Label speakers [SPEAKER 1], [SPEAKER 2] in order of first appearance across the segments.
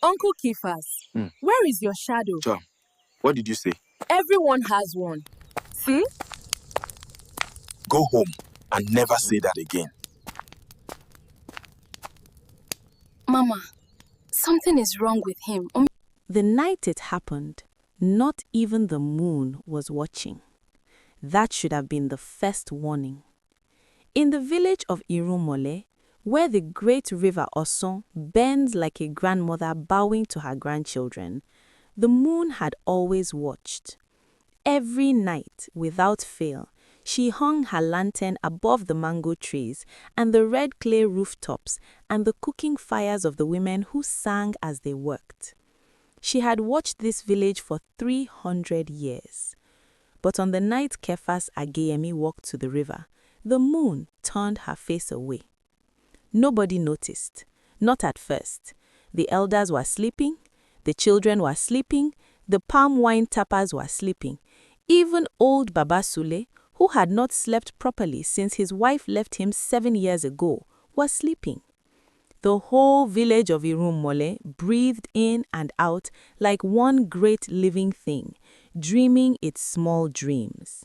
[SPEAKER 1] Uncle Kifas, where is your shadow?
[SPEAKER 2] John, what did you say?
[SPEAKER 1] Everyone has one. See?
[SPEAKER 2] Go home and never say that again.
[SPEAKER 1] Mama, something is wrong with him.
[SPEAKER 3] The night it happened, not even the moon was watching. That should have been the first warning. In the village of Irumole, where the great river Osun bends like a grandmother bowing to her grandchildren, the moon had always watched. Every night, without fail, she hung her lantern above the mango trees and the red clay rooftops and the cooking fires of the women who sang as they worked. She had watched this village for 300 years. But on the night Kefas Ageyemi walked to the river, the moon turned her face away. Nobody noticed, not at first. The elders were sleeping, the children were sleeping, the palm wine tappers were sleeping. Even old Baba Sule, who had not slept properly since his wife left him 7 years ago, was sleeping. The whole village of Irumole breathed in and out like one great living thing, dreaming its small dreams.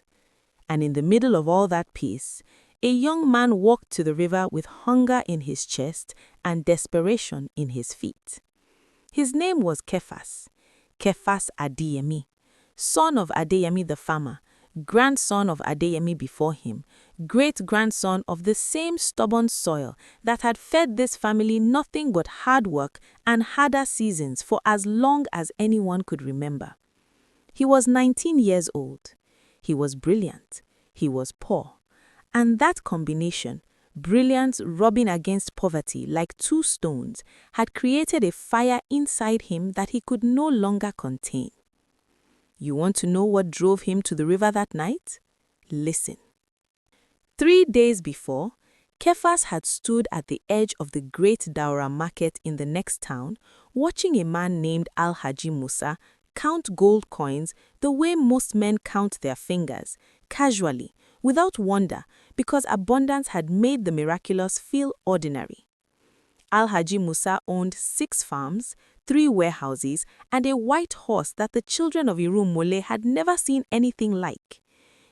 [SPEAKER 3] And in the middle of all that peace, a young man walked to the river with hunger in his chest and desperation in his feet. His name was Kefas Adeyemi, son of Adeyemi the farmer, grandson of Adeyemi before him, great-grandson of the same stubborn soil that had fed this family nothing but hard work and harder seasons for as long as anyone could remember. He was 19 years old. He was brilliant. He was poor. And that combination, brilliance rubbing against poverty like two stones, had created a fire inside him that he could no longer contain. You want to know what drove him to the river that night? Listen. 3 days before, Kefas had stood at the edge of the great Daura market in the next town, watching a man named Al-Haji Musa count gold coins the way most men count their fingers, casually, without wonder, because abundance had made the miraculous feel ordinary. Al-Haji Musa owned 6 farms, 3 warehouses, and a white horse that the children of Irumole had never seen anything like.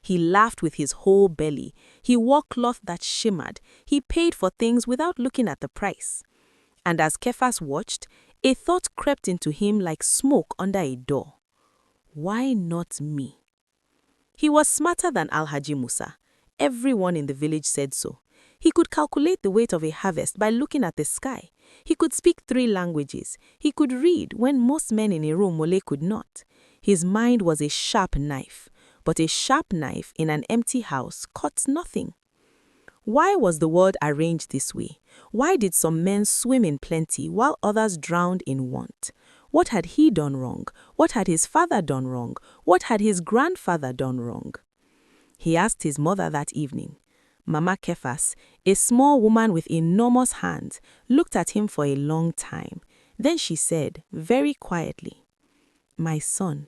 [SPEAKER 3] He laughed with his whole belly. He wore cloth that shimmered. He paid for things without looking at the price. And as Kefas watched, a thought crept into him like smoke under a door. Why not me? He was smarter than Al-Haji Musa. Everyone in the village said so. He could calculate the weight of a harvest by looking at the sky. He could speak 3 languages. He could read when most men in Irumole could not. His mind was a sharp knife, but a sharp knife in an empty house cuts nothing. Why was the world arranged this way? Why did some men swim in plenty while others drowned in want? What had he done wrong? What had his father done wrong? What had his grandfather done wrong? He asked his mother that evening. Mama Kefas, a small woman with enormous hands, looked at him for a long time. Then she said, very quietly, "My son,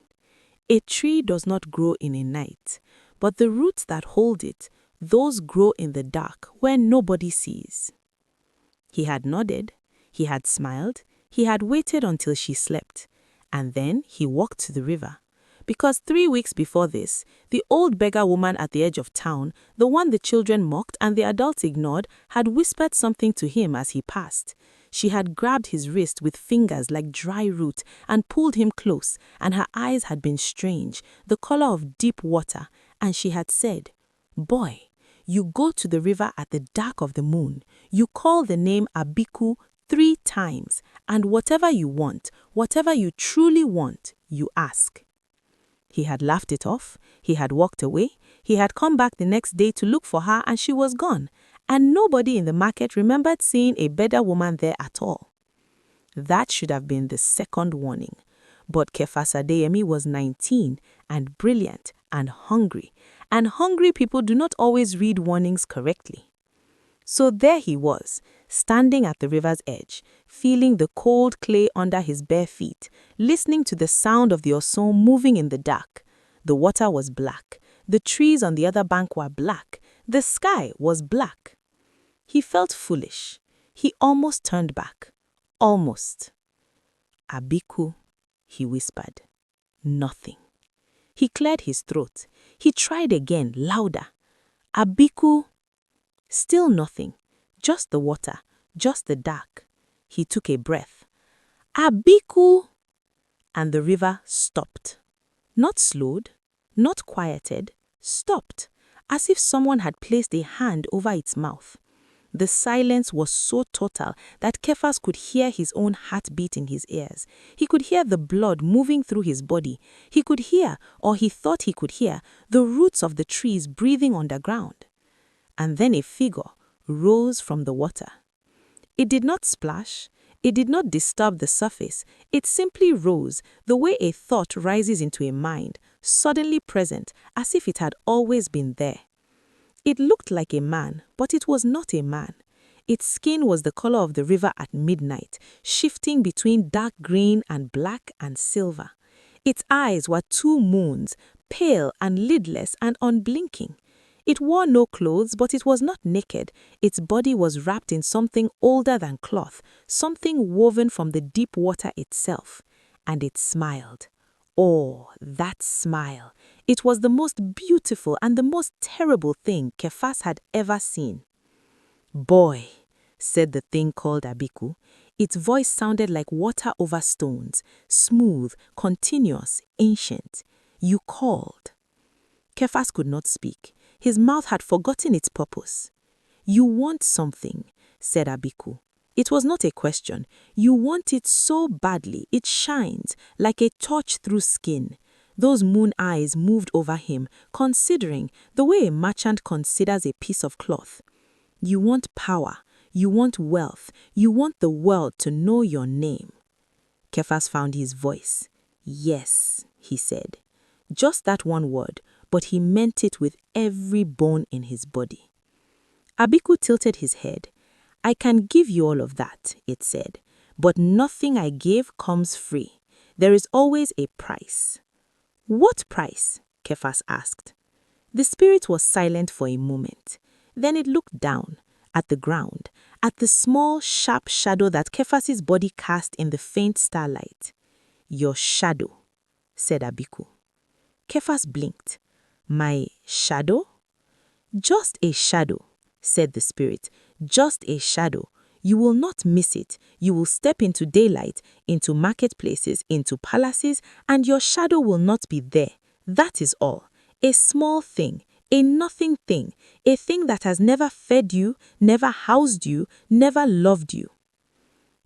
[SPEAKER 3] a tree does not grow in a night, but the roots that hold it, those grow in the dark where nobody sees." He had nodded, he had smiled, he had waited until she slept, and then he walked to the river. Because 3 weeks before this, the old beggar woman at the edge of town, the one the children mocked and the adults ignored, had whispered something to him as he passed. She had grabbed his wrist with fingers like dry root and pulled him close, and her eyes had been strange, the color of deep water, and she had said, "Boy, you go to the river at the dark of the moon. You call the name Abiku 3 times, and whatever you want, whatever you truly want, you ask." He had laughed it off, he had walked away, he had come back the next day to look for her and she was gone, and nobody in the market remembered seeing a beggar woman there at all. That should have been the second warning. But Kefas Adeyemi was 19 and brilliant and hungry people do not always read warnings correctly. So there he was, standing at the river's edge, feeling the cold clay under his bare feet, listening to the sound of the Osun moving in the dark. The water was black. The trees on the other bank were black. The sky was black. He felt foolish. He almost turned back. Almost. Abiku, he whispered. Nothing. He cleared his throat. He tried again, louder. Abiku. Still nothing. Just the water, just the dark. He took a breath. Abiku! And the river stopped. Not slowed, not quieted, stopped, as if someone had placed a hand over its mouth. The silence was so total that Kephas could hear his own heartbeat in his ears. He could hear the blood moving through his body. He could hear, or he thought he could hear, the roots of the trees breathing underground. And then a figure rose from the water. It did not splash. It did not disturb the surface. It simply rose, the way a thought rises into a mind, suddenly present, as if it had always been there. It looked like a man, but it was not a man. Its skin was the color of the river at midnight, shifting between dark green and black and silver. Its eyes were two moons, pale and lidless and unblinking. It wore no clothes, but it was not naked. Its body was wrapped in something older than cloth, something woven from the deep water itself. And it smiled. Oh, that smile! It was the most beautiful and the most terrible thing Kephas had ever seen. Boy, said the thing called Abiku. Its voice sounded like water over stones, smooth, continuous, ancient. You called. Kephas could not speak. His mouth had forgotten its purpose. You want something, said Abiku. It was not a question. You want it so badly, it shines like a torch through skin. Those moon eyes moved over him, considering the way a merchant considers a piece of cloth. You want power, you want wealth, you want the world to know your name. Kephas found his voice. Yes, he said. Just that one word, but he meant it with every bone in his body. Abiku tilted his head. I can give you all of that, it said, but nothing I give comes free. There is always a price. What price? Kephas asked. The spirit was silent for a moment. Then it looked down, at the ground, at the small, sharp shadow that Kephas's body cast in the faint starlight. Your shadow, said Abiku. Kephas blinked. My shadow? Just a shadow, said the spirit. Just a shadow. You will not miss it. You will step into daylight, into marketplaces, into palaces, and your shadow will not be there. That is all. A small thing, a nothing thing, a thing that has never fed you, never housed you, never loved you.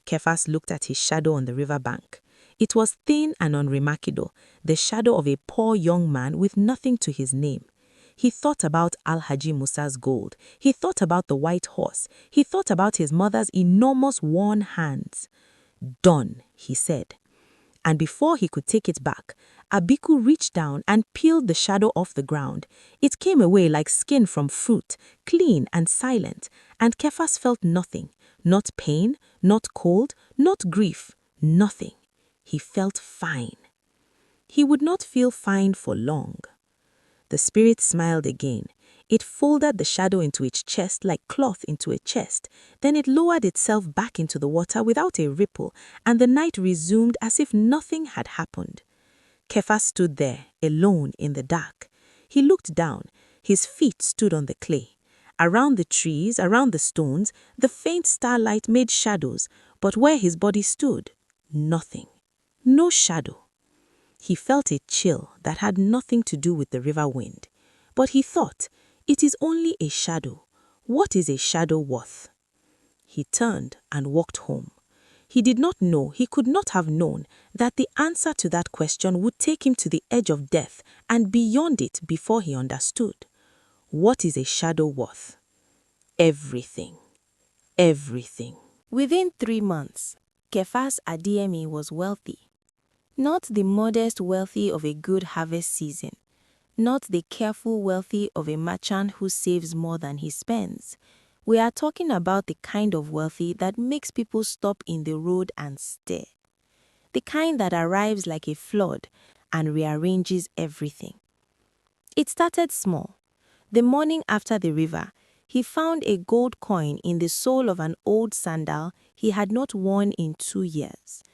[SPEAKER 3] Kephas looked at his shadow on the riverbank. It was thin and unremarkable, the shadow of a poor young man with nothing to his name. He thought about Al-Haji Musa's gold. He thought about the white horse. He thought about his mother's enormous worn hands. Done, he said. And before he could take it back, Abiku reached down and peeled the shadow off the ground. It came away like skin from fruit, clean and silent, and Kephas felt nothing. Not pain, not cold, not grief, nothing. He felt fine. He would not feel fine for long. The spirit smiled again. It folded the shadow into its chest like cloth into a chest. Then it lowered itself back into the water without a ripple, and the night resumed as if nothing had happened. Kephas stood there, alone in the dark. He looked down. His feet stood on the clay. Around the trees, around the stones, the faint starlight made shadows, but where his body stood, nothing. No shadow. He felt a chill that had nothing to do with the river wind. But he thought, it is only a shadow. What is a shadow worth? He turned and walked home. He did not know, he could not have known, that the answer to that question would take him to the edge of death and beyond it before he understood. What is a shadow worth? Everything. Everything. Within 3 months, Kephas Adiemi was wealthy. Not the modest wealthy of a good harvest season. Not the careful wealthy of a merchant who saves more than he spends. We are talking about the kind of wealthy that makes people stop in the road and stare. The kind that arrives like a flood and rearranges everything. It started small. The morning after the river, he found a gold coin in the sole of an old sandal he had not worn in 2 years.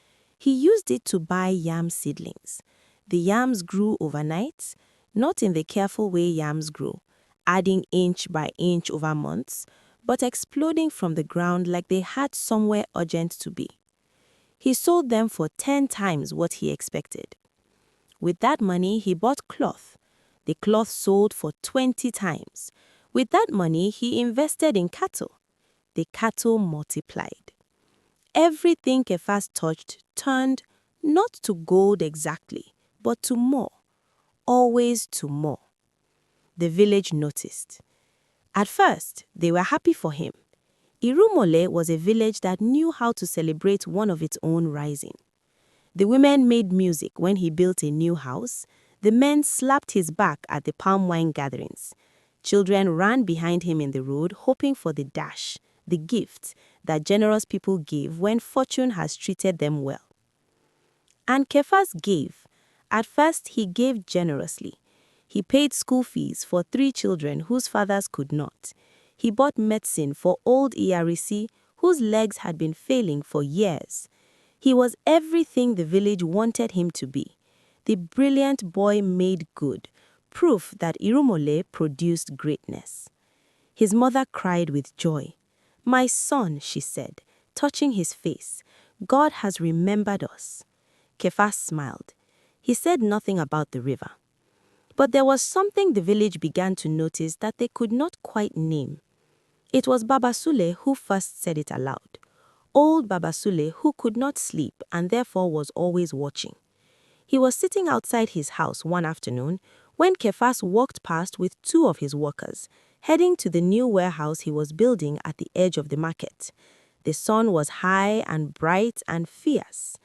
[SPEAKER 3] He used it to buy yam seedlings. The yams grew overnight, not in the careful way yams grow, adding inch by inch over months, but exploding from the ground like they had somewhere urgent to be. He sold them for 10 times what he expected. With that money, he bought cloth. The cloth sold for 20 times. With that money, he invested in cattle. The cattle multiplied. Everything Kephas touched turned not to gold exactly, but to more, always to more. The village noticed. At first, they were happy for him. Irumole was a village that knew how to celebrate one of its own rising. The women made music when he built a new house. The men slapped his back at the palm wine gatherings. Children ran behind him in the road, hoping for the dash, the gift that generous people give when fortune has treated them well. And Kephas gave. At first, he gave generously. He paid school fees for 3 children whose fathers could not. He bought medicine for old Iyarisi whose legs had been failing for years. He was everything the village wanted him to be. The brilliant boy made good, proof that Irumole produced greatness. His mother cried with joy. "My son," she said, touching his face, "God has remembered us." Kephas smiled. He said nothing about the river. But there was something the village began to notice that they could not quite name. It was Baba Sule who first said it aloud. Old Baba Sule, who could not sleep and therefore was always watching. He was sitting outside his house one afternoon when Kephas walked past with 2 of his workers, heading to the new warehouse he was building at the edge of the market. The sun was high and bright and fierce.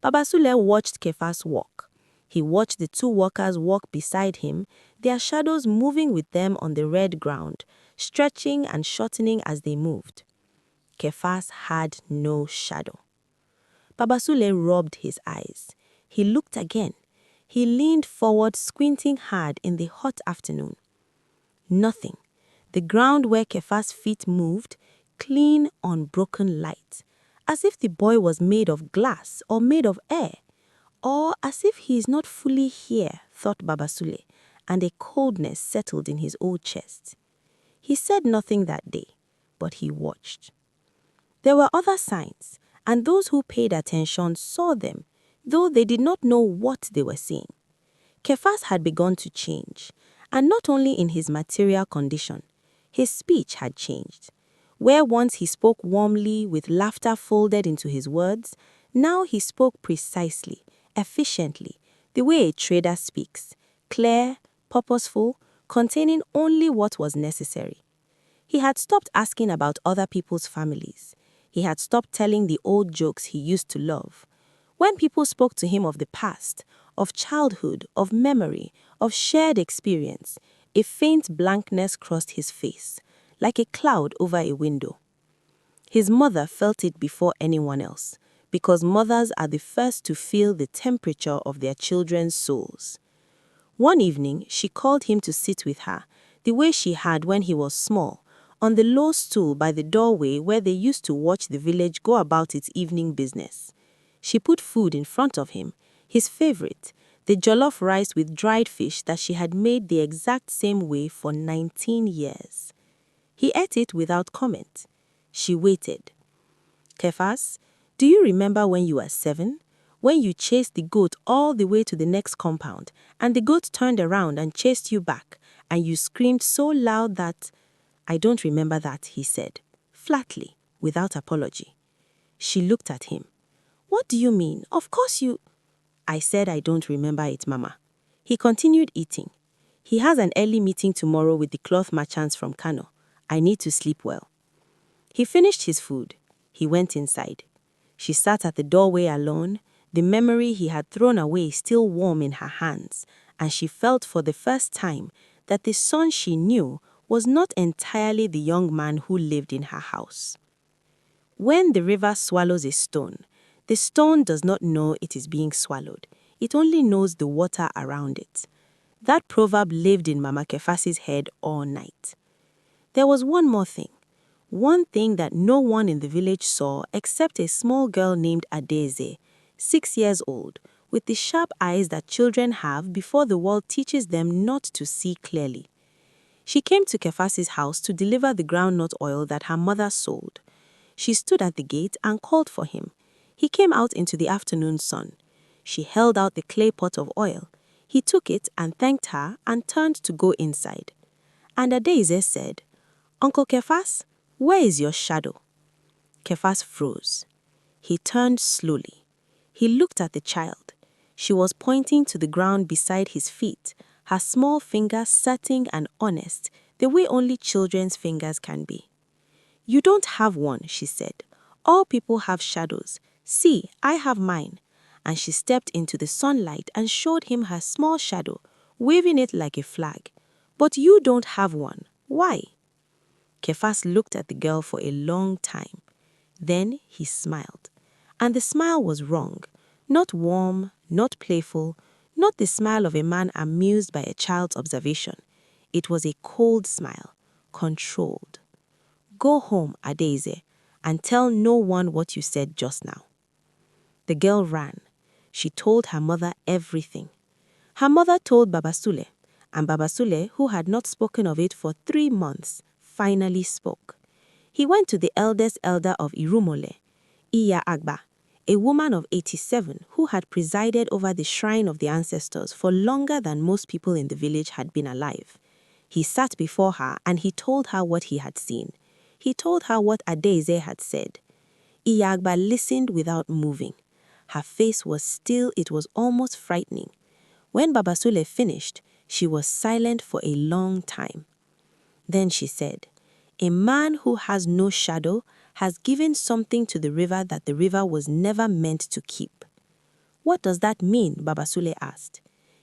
[SPEAKER 3] Baba Sule watched Kephas walk. He watched the 2 workers walk beside him, their shadows moving with them on the red ground, stretching and shortening as they moved. Kephas had no shadow. Baba Sule rubbed his eyes. He looked again. He leaned forward, squinting hard in the hot afternoon. Nothing. The ground where Kephas' feet moved, clean, unbroken light, as if the boy was made of glass or made of air, or as if he is not fully here, thought Baba Sule, and a coldness settled in his old chest. He said nothing that day, but he watched. There were other signs, and those who paid attention saw them, though they did not know what they were seeing. Kephas had begun to change, and not only in his material condition. His speech had changed. Where once he spoke warmly, with laughter folded into his words, now he spoke precisely, efficiently, the way a trader speaks, clear, purposeful, containing only what was necessary. He had stopped asking about other people's families. He had stopped telling the old jokes he used to love. When people spoke to him of the past, of childhood, of memory, of shared experience, a faint blankness crossed his face, like a cloud over a window. His mother felt it before anyone else, because mothers are the first to feel the temperature of their children's souls. One evening, she called him to sit with her, the way she had when he was small, on the low stool by the doorway where they used to watch the village go about its evening business. She put food in front of him, his favorite, the jollof rice with dried fish that she had made the exact same way for 19 years. He ate it without comment. She waited. "Kephas, do you remember when you were 7? When you chased the goat all the way to the next compound, and the goat turned around and chased you back, and you screamed so loud that—" "I don't remember that," he said, flatly, without apology. She looked at him. "What do you mean? Of course you—" "I said I don't remember it, Mama." He continued eating. "He has an early meeting tomorrow with the cloth merchants from Kano. I need to sleep well." He finished his food. He went inside. She sat at the doorway alone, the memory he had thrown away still warm in her hands, and she felt for the first time that the son she knew was not entirely the young man who lived in her house. When the river swallows a stone, the stone does not know it is being swallowed. It only knows the water around it. That proverb lived in Mama Kephas's head all night. There was one more thing. One thing that no one in the village saw except a small girl named Adeze, 6 years old, with the sharp eyes that children have before the world teaches them not to see clearly. She came to Kefas's house to deliver the groundnut oil that her mother sold. She stood at the gate and called for him. He came out into the afternoon sun. She held out the clay pot of oil. He took it and thanked her and turned to go inside. And Adeze said, "Uncle Kefas, where is your shadow?" Kefas froze. He turned slowly. He looked at the child. She was pointing to the ground beside his feet, her small finger setting and honest, the way only children's fingers can be. "You don't have one," she said. "All people have shadows. See, I have mine." And she stepped into the sunlight and showed him her small shadow, waving it like a flag. "But you don't have one. Why?" Kefas looked at the girl for a long time. Then he smiled. And the smile was wrong. Not warm, not playful, not the smile of a man amused by a child's observation. It was a cold smile, controlled. "Go home, Adeze, and tell no one what you said just now." The girl ran. She told her mother everything. Her mother told Babasule, and Babasule, who had not spoken of it for 3 months, finally spoke. He went to the eldest elder of Irumole, Iya Agba, a woman of 87 who had presided over the shrine of the ancestors for longer than most people in the village had been alive. He sat before her and he told her what he had seen. He told her what Adeze had said. Iya Agba listened without moving. Her face was still, it was almost frightening. When Babasule finished, she was silent for a long time. Then she said, "A man who has no shadow has given something to the river that the river was never meant to keep." "What does that mean?" Babasule asked.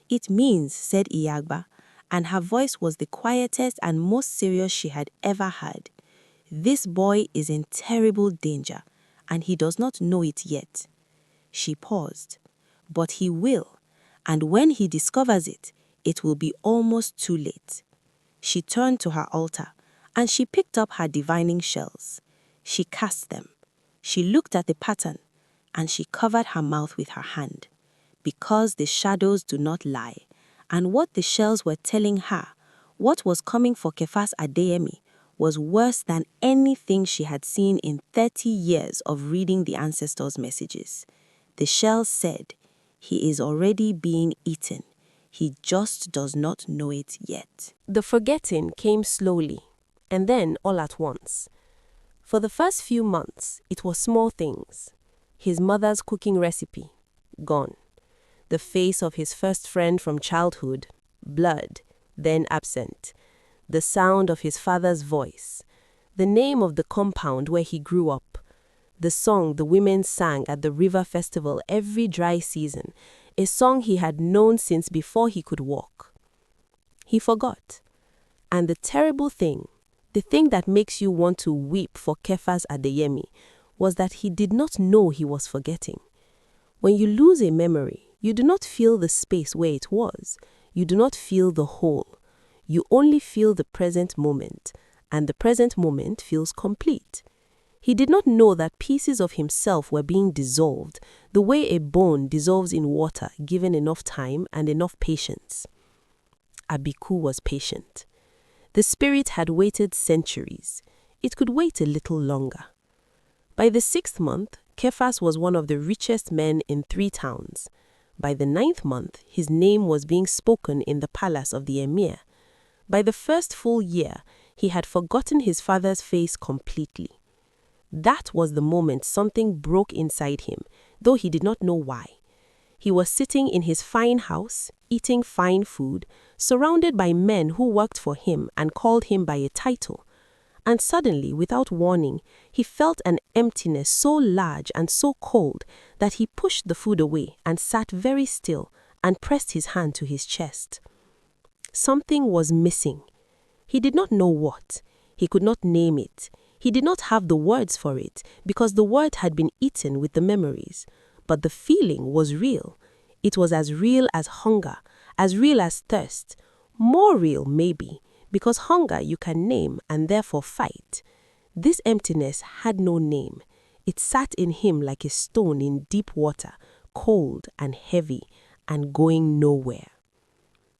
[SPEAKER 3] "It means," said Iya Agba, and her voice was the quietest and most serious she had ever heard, "this boy is in terrible danger, and he does not know it yet." She paused. "But he will, and when he discovers it, it will be almost too late." She turned to her altar, and she picked up her divining shells. She cast them. She looked at the pattern, and she covered her mouth with her hand. Because the shadows do not lie, and what the shells were telling her, what was coming for Kefas Adeyemi, was worse than anything she had seen in 30 years of reading the ancestors' messages. The shells said, "He is already being eaten. He just does not know it yet."
[SPEAKER 4] The forgetting came slowly, and then all at once. For the first few months, it was small things. His mother's cooking recipe, gone. The face of his first friend from childhood, blurred, then absent. The sound of his father's voice. The name of the compound where he grew up. The song the women sang at the river festival every dry season, a song he had known since before he could walk. He forgot. And the terrible thing, the thing that makes you want to weep for Kefas Adeyemi, was that he did not know he was forgetting. When you lose a memory, you do not feel the space where it was. You do not feel the whole. You only feel the present moment, and the present moment feels complete. He did not know that pieces of himself were being dissolved, the way a bone dissolves in water given enough time and enough patience. Abiku was patient. The spirit had waited centuries. It could wait a little longer. By the 6th month, Kefas was one of the richest men in 3 towns. By the 9th month, his name was being spoken in the palace of the emir. By the 1st full year, he had forgotten his father's face completely. That was the moment something broke inside him, though he did not know why. He was sitting in his fine house, eating fine food, surrounded by men who worked for him and called him by a title. And suddenly, without warning, he felt an emptiness so large and so cold that he pushed the food away and sat very still and pressed his hand to his chest. Something was missing. He did not know what. He could not name it. He did not have the words for it because the word had been eaten with the memories. But the feeling was real. It was as real as hunger, as real as thirst. More real, maybe, because hunger you can name and therefore fight. This emptiness had no name. It sat in him like a stone in deep water, cold and heavy and going nowhere.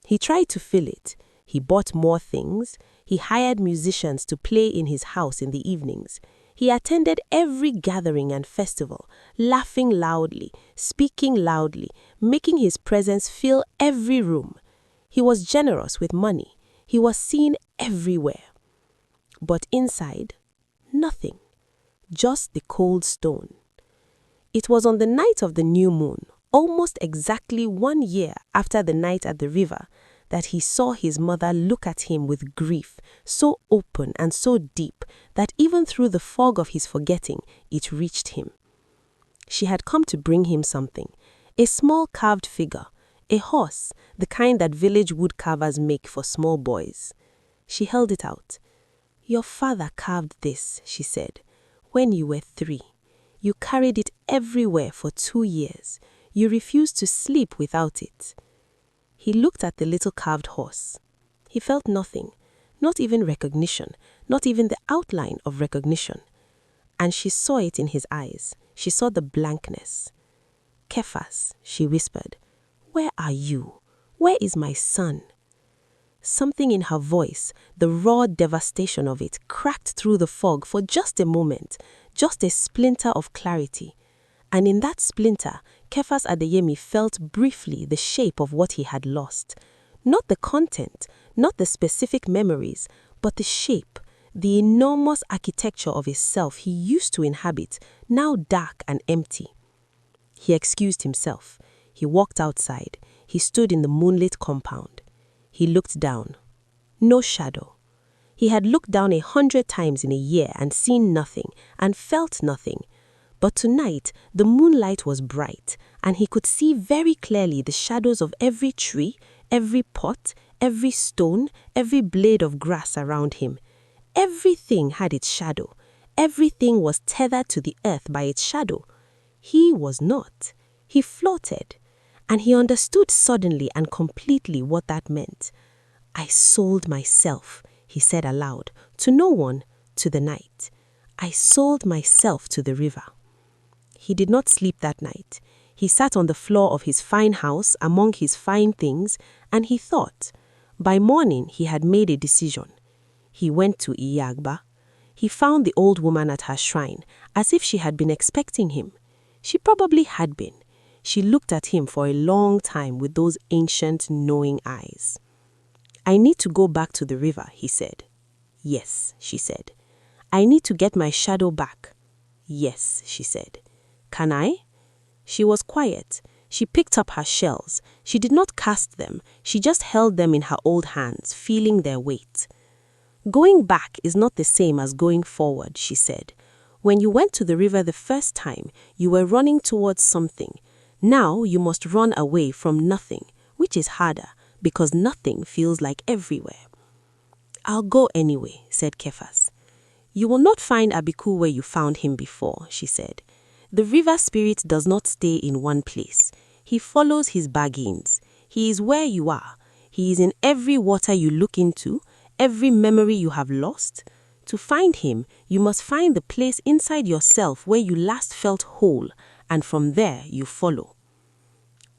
[SPEAKER 4] He tried to fill it. He bought more things. He hired musicians to play in his house in the evenings. He attended every gathering and festival, laughing loudly, speaking loudly, making his presence fill every room. He was generous with money. He was seen everywhere. But inside, nothing. Just the cold stone. It was on the night of the new moon, almost exactly 1 year after the night at the river, that he saw his mother look at him with grief so open and so deep that even through the fog of his forgetting, it reached him. She had come to bring him something, a small carved figure, a horse, the kind that village wood carvers make for small boys. She held it out. "Your father carved this," she said, "when you were 3. You carried it everywhere for 2 years. You refused to sleep without it." He looked at the little carved horse. He felt nothing, not even recognition, not even the outline of recognition. And she saw it in his eyes. She saw the blankness. "Kephas," she whispered, "where are you? Where is my son?" Something in her voice, the raw devastation of it, cracked through the fog for just a moment, just a splinter of clarity. And in that splinter, Kephas Adeyemi felt briefly the shape of what he had lost. Not the content, not the specific memories, but the shape, the enormous architecture of his self he used to inhabit, now dark and empty. He excused himself. He walked outside. He stood in the moonlit compound. He looked down. No shadow. He had looked down 100 times in a year and seen nothing, and felt nothing. But tonight, the moonlight was bright, and he could see very clearly the shadows of every tree, every pot, every stone, every blade of grass around him. Everything had its shadow. Everything was tethered to the earth by its shadow. He was not. He floated. And he understood suddenly and completely what that meant. "I sold myself," he said aloud, "to no one, to the night. I sold myself to the river." He did not sleep that night. He sat on the floor of his fine house among his fine things, and he thought. By morning, he had made a decision. He went to Iyagba. He found the old woman at her shrine, as if she had been expecting him. She probably had been. She looked at him for a long time with those ancient, knowing eyes. "I need to go back to the river," he said. "Yes," she said. "I need to get my shadow back." "Yes," she said. "Can I?" She was quiet. She picked up her shells. She did not cast them. She just held them in her old hands, feeling their weight. "Going back is not the same as going forward," she said. "When you went to the river the first time, you were running towards something. Now you must run away from nothing, which is harder, because nothing feels like everywhere." "I'll go anyway," said Kephas. "You will not find Abiku where you found him before," she said. "The river spirit does not stay in one place. He follows his bargains. He is where you are. He is in every water you look into, every memory you have lost. To find him, you must find the place inside yourself where you last felt whole, and from there you follow."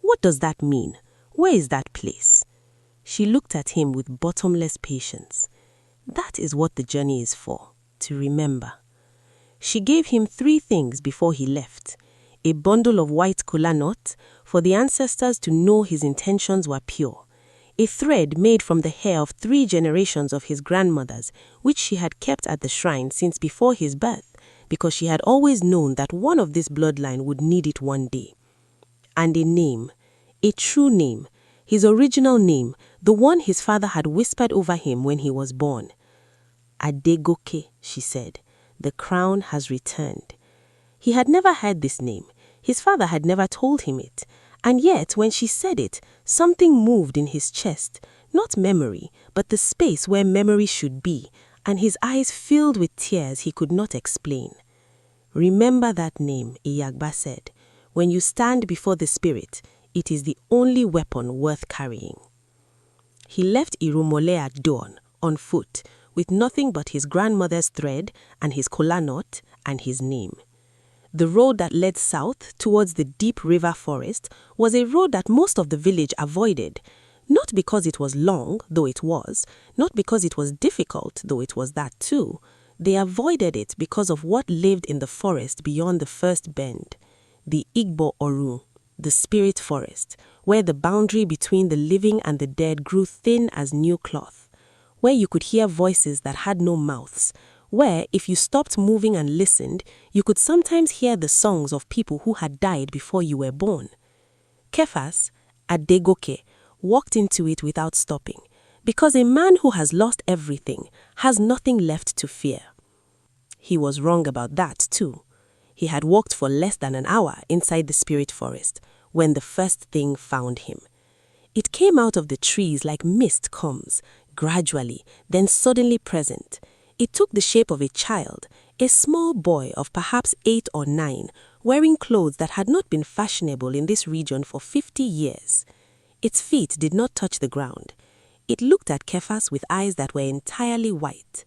[SPEAKER 4] "What does that mean? Where is that place?" She looked at him with bottomless patience. "That is what the journey is for, to remember." She gave him 3 things before he left. A bundle of white kola nut, for the ancestors to know his intentions were pure. A thread made from the hair of 3 generations of his grandmothers, which she had kept at the shrine since before his birth, because she had always known that one of this bloodline would need it one day. And a name, a true name, his original name, the one his father had whispered over him when he was born. "Adegoke," she said. "The crown has returned." He had never heard this name. His father had never told him it. And yet, when she said it, something moved in his chest, not memory, but the space where memory should be, and his eyes filled with tears he could not explain. "Remember that name," Iyagba said. "When you stand before the spirit, it is the only weapon worth carrying." He left Irumole at dawn, on foot, with nothing but his grandmother's thread and his kola nut and his name.
[SPEAKER 3] The road that led south towards the deep river forest was a road that most of the village avoided, not because it was long, though it was, not because it was difficult, though it was that too. They avoided it because of what lived in the forest beyond the first bend, the Igbo Oru, the spirit forest, where the boundary between the living and the dead grew thin as new cloth, where you could hear voices that had no mouths, where, if you stopped moving and listened, you could sometimes hear the songs of people who had died before you were born. Kefas, Adegoke, walked into it without stopping, because a man who has lost everything has nothing left to fear. He was wrong about that too. He had walked for less than an hour inside the spirit forest when the first thing found him. It came out of the trees like mist comes, gradually, then suddenly present. It took the shape of a child, a small boy of perhaps 8 or 9, wearing clothes that had not been fashionable in this region for 50 years. Its feet did not touch the ground. It looked at Kefas with eyes that were entirely white.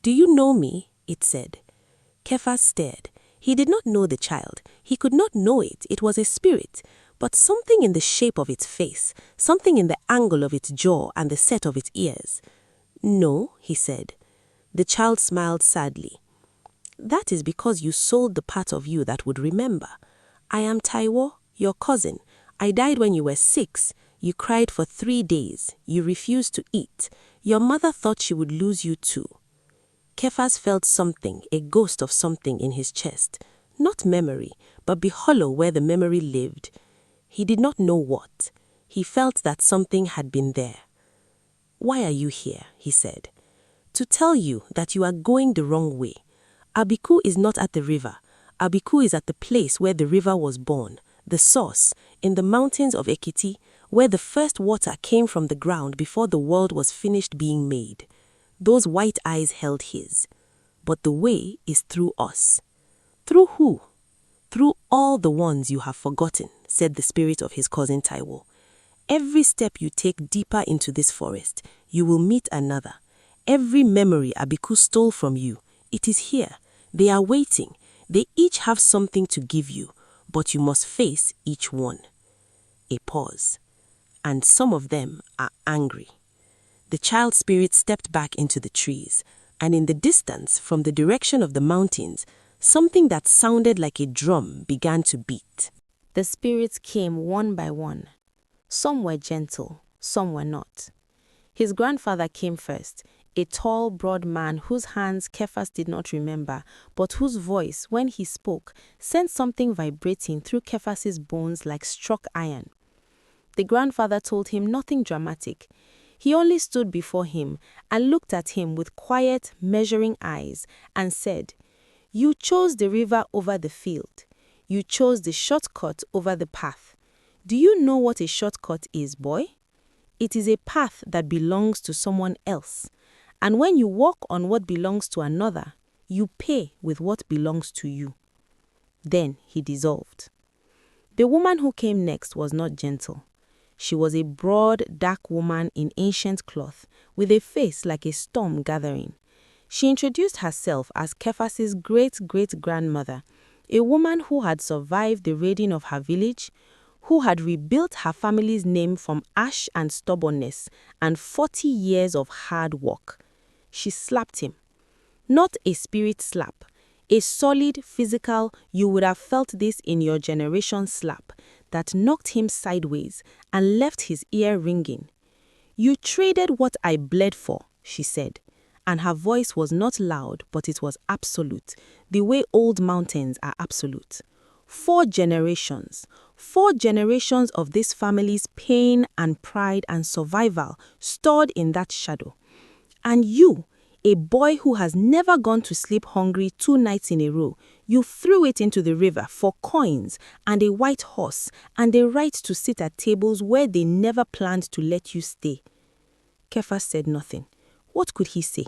[SPEAKER 3] "Do you know me?" it said. Kefas stared. He did not know the child. He could not know it. It was a spirit. But something in the shape of its face, something in the angle of its jaw and the set of its ears. "No," he said. The child smiled sadly. "That is because you sold the part of you that would remember. I am Taiwo, your cousin. I died when you were 6. You cried for 3 days. You refused to eat. Your mother thought she would lose you too." Kefas felt something, a ghost of something in his chest. Not memory, but be hollow where the memory lived. He did not know what. He felt that something had been there. "Why are you here?" he said. "To tell you that you are going the wrong way. Abiku is not at the river. Abiku is at the place where the river was born, the source, in the mountains of Ekiti, where the first water came from the ground before the world was finished being made." Those white eyes held his. "But the way is through us." "Through who?" "Through all the ones you have forgotten," said the spirit of his cousin Taiwo. "Every step you take deeper into this forest, you will meet another. Every memory Abiku stole from you, it is here. They are waiting. They each have something to give you, but you must face each one." A pause. "And some of them are angry." The child spirit stepped back into the trees, and in the distance, from the direction of the mountains, something that sounded like a drum began to beat. The spirits came one by one. Some were gentle, some were not. His grandfather came first, a tall, broad man whose hands Kefas did not remember, but whose voice, when he spoke, sent something vibrating through Kefas's bones like struck iron. The grandfather told him nothing dramatic. He only stood before him and looked at him with quiet, measuring eyes and said, "You chose the river over the field. You chose the shortcut over the path. Do you know what a shortcut is, boy? It is a path that belongs to someone else. And when you walk on what belongs to another, you pay with what belongs to you." Then he dissolved. The woman who came next was not gentle. She was a broad, dark woman in ancient cloth, with a face like a storm gathering. She introduced herself as Kefas's great-great-grandmother, a woman who had survived the raiding of her village, who had rebuilt her family's name from ash and stubbornness and 40 years of hard work. She slapped him. Not a spirit slap, a solid, physical, you would have felt this in your generation slap that knocked him sideways and left his ear ringing. "You traded what I bled for," she said, and her voice was not loud, but it was absolute, the way old mountains are absolute. 4 generations of this family's pain and pride and survival stored in that shadow. And you, a boy who has never gone to sleep hungry 2 nights in a row, you threw it into the river for coins and a white horse and a right to sit at tables where they never planned to let you stay. Kefas said nothing. What could he say?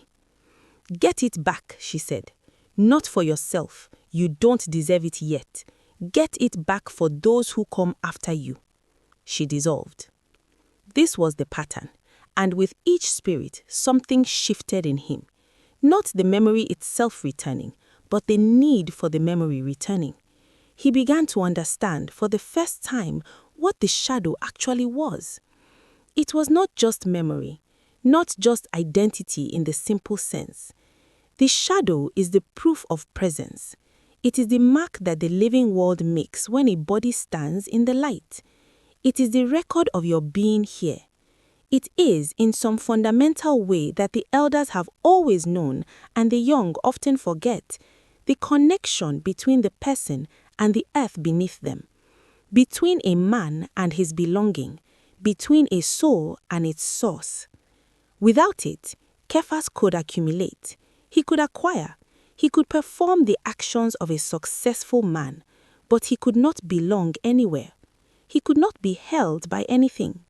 [SPEAKER 3] "Get it back," she said. "Not for yourself. You don't deserve it yet. Get it back for those who come after you." She dissolved. This was the pattern, and with each spirit, something shifted in him. Not the memory itself returning, but the need for the memory returning. He began to understand for the first time what the shadow actually was. It was not just memory, not just identity in the simple sense. The shadow is the proof of presence. It is the mark that the living world makes when a body stands in the light. It is the record of your being here. It is, in some fundamental way that the elders have always known and the young often forget, the connection between the person and the earth beneath them, between a man and his belonging, between a soul and its source. Without it, Kephas could accumulate, he could acquire, he could perform the actions of a successful man, but he could not belong anywhere. He could not be held by anything.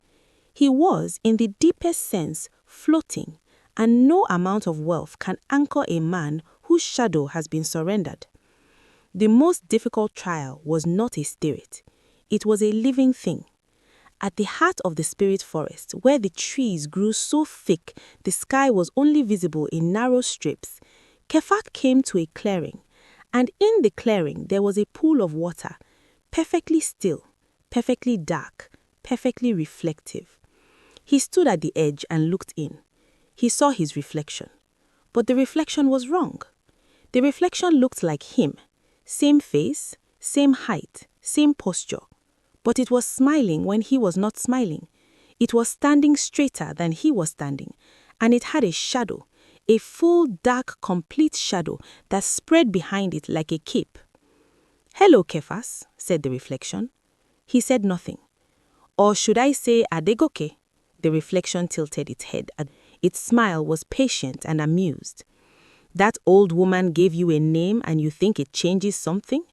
[SPEAKER 3] He was, in the deepest sense, floating, and no amount of wealth can anchor a man whose shadow has been surrendered. The most difficult trial was not a spirit. It was a living thing. At the heart of the spirit forest, where the trees grew so thick the sky was only visible in narrow strips, Kephas came to a clearing, and in the clearing there was a pool of water, perfectly still, perfectly dark, perfectly reflective. He stood at the edge and looked in. He saw his reflection. But the reflection was wrong. The reflection looked like him. Same face, same height, same posture. But it was smiling when he was not smiling. It was standing straighter than he was standing. And it had a shadow, a full, dark, complete shadow that spread behind it like a cape. "Hello, Kephas," said the reflection. He said nothing. Or should I say Adegoke? The reflection tilted its head. Its smile was patient and amused. "That old woman gave you a name and you think it changes something?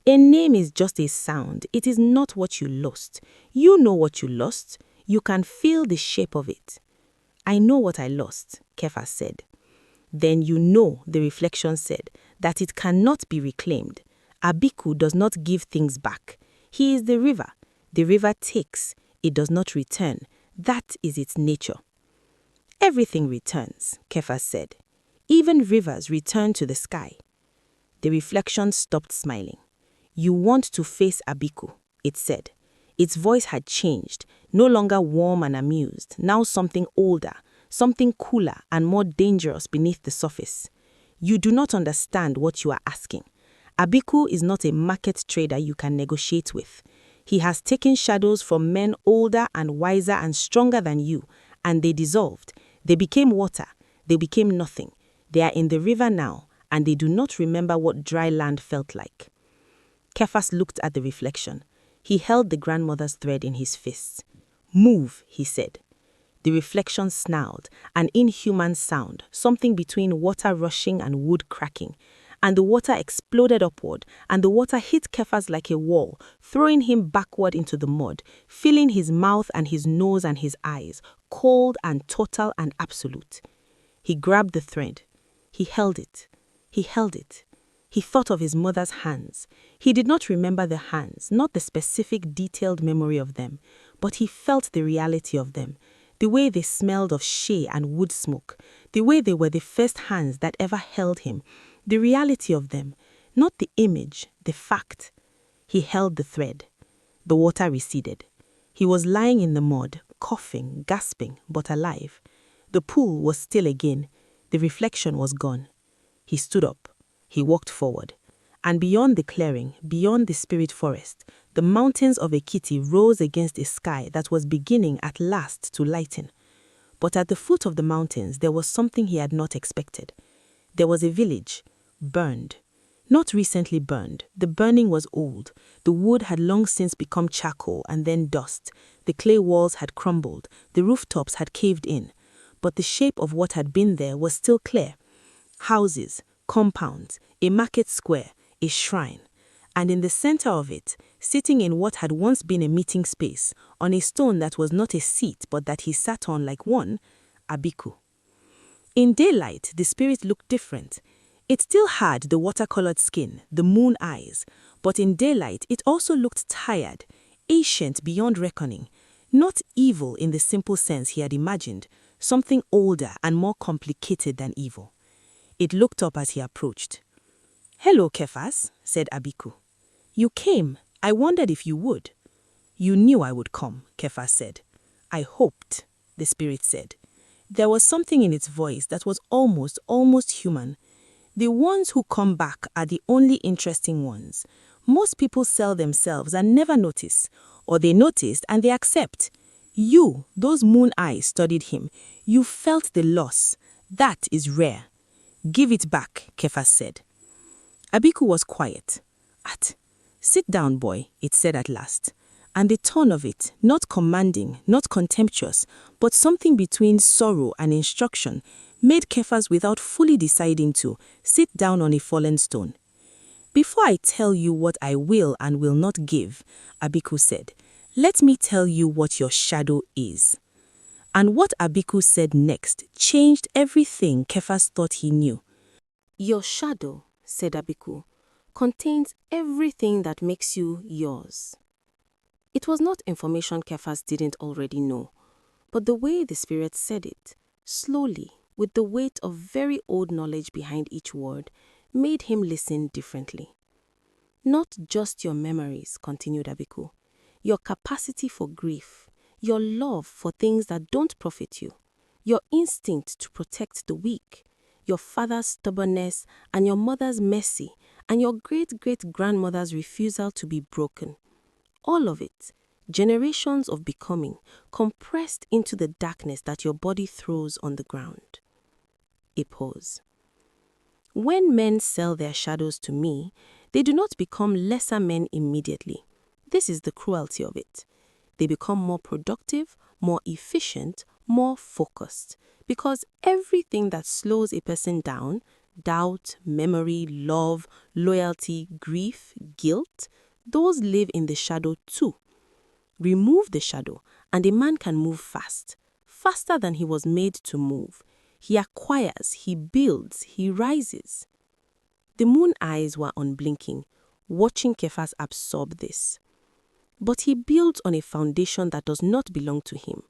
[SPEAKER 3] A name is just a sound. It is not what you lost. You know what you lost. You can feel the shape of it." "I know what I lost," Kephas said. "Then you know," the reflection said, "that it cannot be reclaimed. Abiku does not give things back. He is the river. The river takes. It does not return. That is its nature." "Everything returns," Kephas said. "Even rivers return to the sky." The reflection stopped smiling. "You want to face Abiku," it said. Its voice had changed, no longer warm and amused, now something older, something cooler and more dangerous beneath the surface. "You do not understand what you are asking. Abiku is not a market trader you can negotiate with. He has taken shadows from men older and wiser and stronger than you, and they dissolved. They became water. They became nothing. They are in the river now, and they do not remember what dry land felt like." Kephas looked at the reflection. He held the grandmother's thread in his fists. "Move," he said. The reflection snarled, an inhuman sound, something between water rushing and wood cracking. And the water exploded upward, and the water hit Kephas like a wall, throwing him backward into the mud, filling his mouth and his nose and his eyes, cold and total and absolute. He grabbed the thread. He held it. He held it. He thought of his mother's hands. He did not remember the hands, not the specific detailed memory of them, but he felt the reality of them, the way they smelled of shea and wood smoke, the way they were the first hands that ever held him, the reality of them, not the image, the fact. He held the thread. The water receded. He was lying in the mud, coughing, gasping, but alive. The pool was still again. The reflection was gone. He stood up. He walked forward. And beyond the clearing, beyond the spirit forest, the mountains of Ekiti rose against a sky that was beginning at last to lighten. But at the foot of the mountains, there was something he had not expected. There was a village, burned. Not recently burned. The burning was old. The wood had long since become charcoal and then dust. The clay walls had crumbled. The rooftops had caved in. But the shape of what had been there was still clear. Houses, compounds, a market square, a shrine. And in the center of it, sitting in what had once been a meeting space, on a stone that was not a seat but that he sat on like one, Abiku. In daylight, the spirit looked different. It still had the watercolored skin, the moon eyes, but in daylight it also looked tired, ancient beyond reckoning, not evil in the simple sense he had imagined, something older and more complicated than evil. It looked up as he approached. "Hello, Kephas," said Abiku. "You came. I wondered if you would." "You knew I would come," Kephas said. "I hoped," the spirit said. There was something in its voice that was almost human. "The ones who come back are the only interesting ones. Most people sell themselves and never notice, or they noticed and they accept. You, those moon eyes studied him. You felt the loss. That is rare." "Give it back," Kephas said. Abiku was quiet. "Sit down, boy," it said at last. And the tone of it, not commanding, not contemptuous, but something between sorrow and instruction, made Kephas, without fully deciding to, sit down on a fallen stone. "Before I tell you what I will and will not give," Abiku said, "let me tell you what your shadow is." And what Abiku said next changed everything Kephas thought he knew.
[SPEAKER 4] Your shadow, said Abiku, contains everything that makes you yours. It was not information Kephas didn't already know, but the way the spirit said it, slowly, with the weight of very old knowledge behind each word, made him listen differently. Not just your memories, continued Abiku, your capacity for grief, your love for things that don't profit you, your instinct to protect the weak, your father's stubbornness and your mother's mercy and your great-great-grandmother's refusal to be broken. All of it, generations of becoming, compressed into the darkness that your body throws on the ground. A pause. When men sell their shadows to me, they do not become lesser men immediately. This is the cruelty of it. They become more productive, more efficient, more focused. Because everything that slows a person down, doubt, memory, love, loyalty, grief, guilt, those live in the shadow too. Remove the shadow, and a man can move fast, faster than he was made to move. He acquires, he builds, he rises. The moon eyes were unblinking, watching Kephas absorb this. But he builds on a foundation that does not belong to him,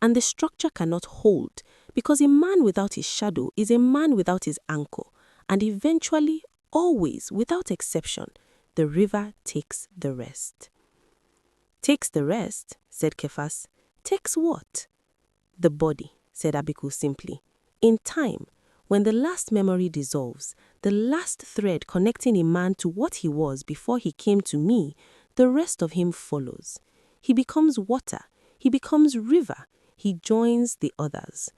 [SPEAKER 4] and the structure cannot hold, because a man without his shadow is a man without his anchor, and eventually, always, without exception, the river takes the rest. Takes the rest, said Kephas. Takes what? The body, said Abiku simply. In time, when the last memory dissolves, the last thread connecting a man to what he was before he came to me, the rest of him follows. He becomes water, he becomes river, he joins the others.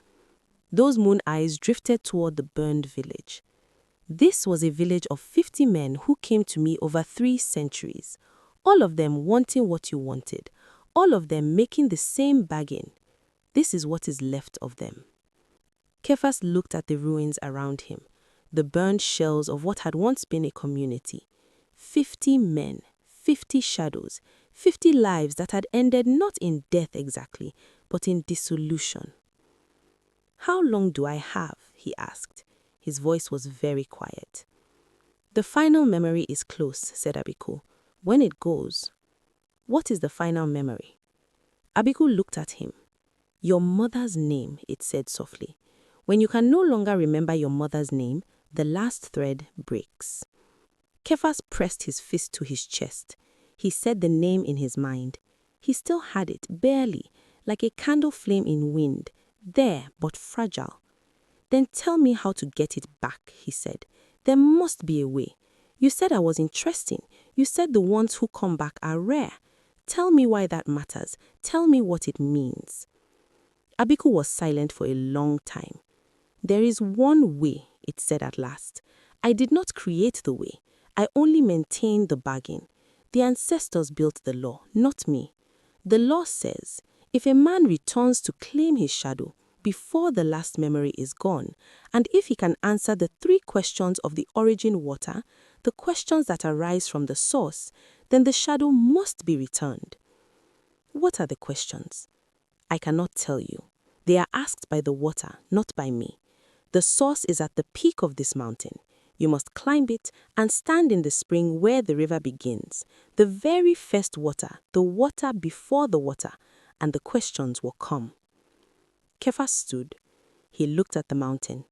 [SPEAKER 4] Those moon eyes drifted toward the burned village. This was a village of 50 men who came to me over 3 centuries, all of them wanting what you wanted, all of them making the same bargain. This is what is left of them. Kephas looked at the ruins around him, the burned shells of what had once been a community. 50 men, 50 shadows, 50 lives that had ended not in death exactly, but in dissolution. How long do I have? He asked. His voice was very quiet. The final memory is close, said Abiku. When it goes, what is the final memory? Abiku looked at him. Your mother's name, it said softly. When you can no longer remember your mother's name, the last thread breaks. Kephas pressed his fist to his chest. He said the name in his mind. He still had it, barely, like a candle flame in wind, there but fragile. Then tell me how to get it back, he said. There must be a way. You said I was interesting. You said the ones who come back are rare. Tell me why that matters. Tell me what it means. Abiku was silent for a long time. There is one way, it said at last. I did not create the way. I only maintained the bargain. The ancestors built the law, not me. The law says, if a man returns to claim his shadow before the last memory is gone, and if he can answer the 3 questions of the origin water, the questions that arise from the source, then the shadow must be returned. What are the questions? I cannot tell you. They are asked by the water, not by me. The source is at the peak of this mountain. You must climb it and stand in the spring where the river begins, the very first water, the water before the water, and the questions will come. Kephas stood. He looked at the mountain.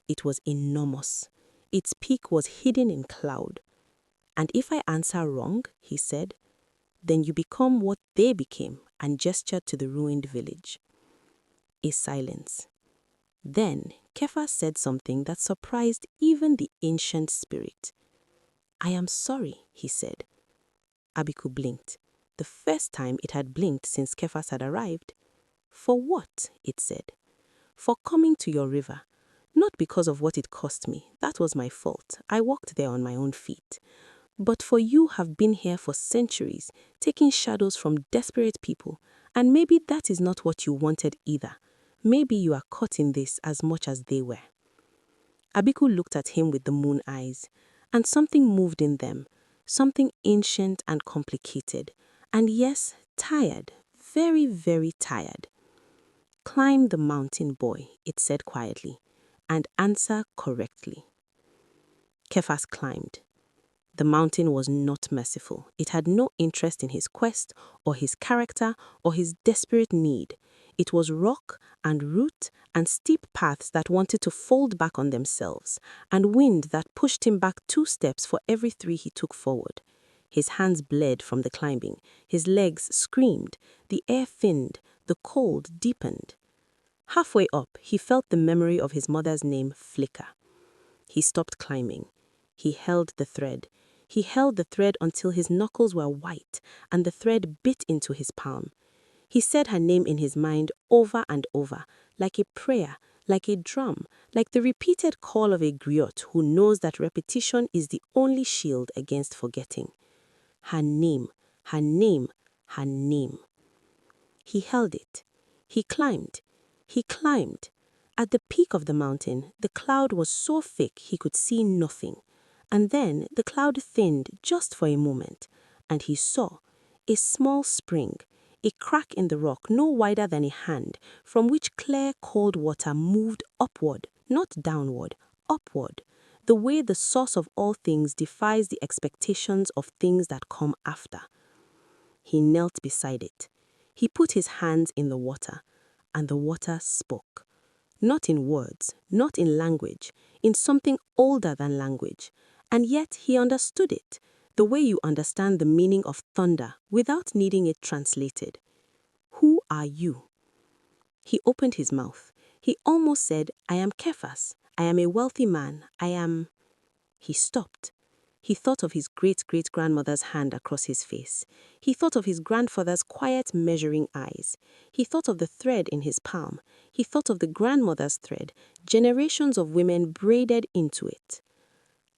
[SPEAKER 4] It was enormous.
[SPEAKER 3] Its peak was hidden in cloud. "And if I answer wrong," he said, "then you become what they became," and gestured to the ruined village. A silence. Then Kepha said something that surprised even the ancient spirit. "I am sorry," he said. Abiku blinked, the first time it had blinked since Kephas had arrived. "For what?" it said. "For coming to your river. Not because of what it cost me. That was my fault. I walked there on my own feet. But for you have been here for centuries, taking shadows from desperate people, and maybe that is not what you wanted either. Maybe you are caught in this as much as they were." Abiku looked at him with the moon eyes, and something moved in them, something ancient and complicated, and yes, tired, very, very tired. "Climb the mountain, boy," it said quietly, "and answer correctly." Kephas climbed. The mountain was not merciful. It had no interest in his quest, or his character, or his desperate need. It was rock and root and steep paths that wanted to fold back on themselves, and wind that pushed him back 2 steps for every 3 he took forward. His hands bled from the climbing. His legs screamed. The air thinned. The cold deepened. Halfway up, he felt the memory of his mother's name flicker. He stopped climbing. He held the thread. He held the thread until his knuckles were white and the thread bit into his palm. He said her name in his mind over and over, like a prayer, like a drum, like the repeated call of a griot who knows that repetition is the only shield against forgetting. Her name, her name, her name. He held it. He climbed. He climbed. At the peak of the mountain, the cloud was so thick he could see nothing. And then the cloud thinned just for a moment, and he saw a small spring, a crack in the rock no wider than a hand, from which clear, cold water moved upward, not downward, upward, the way the source of all things defies the expectations of things that come after. He knelt beside it. He put his hands in the water, and the water spoke. Not in words, not in language, in something older than language. And yet he understood it, the way you understand the meaning of thunder without needing it translated. "Who are you?" He opened his mouth. He almost said, "I am Kephas. I am a wealthy man. I am..." He stopped. He thought of his great-great-grandmother's hand across his face. He thought of his grandfather's quiet, measuring eyes. He thought of the thread in his palm. He thought of the grandmother's thread, generations of women braided into it.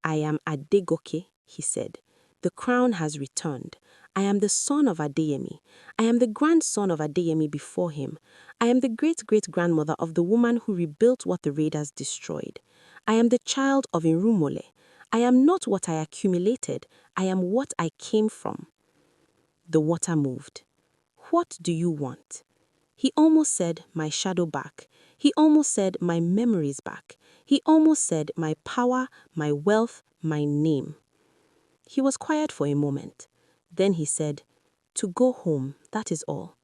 [SPEAKER 3] "I am Adegoke," he said. "The crown has returned. I am the son of Adeyemi. I am the grandson of Adeyemi before him. I am the great-great-grandmother of the woman who rebuilt what the raiders destroyed. I am the child of Irumole. I am not what I accumulated. I am what I came from." The water moved. "What do you want?" He almost said, "My shadow back." He almost said, "My memories back." He almost said, "My power, my wealth, my name." He was quiet for a moment. Then he said, "To go home, that is all.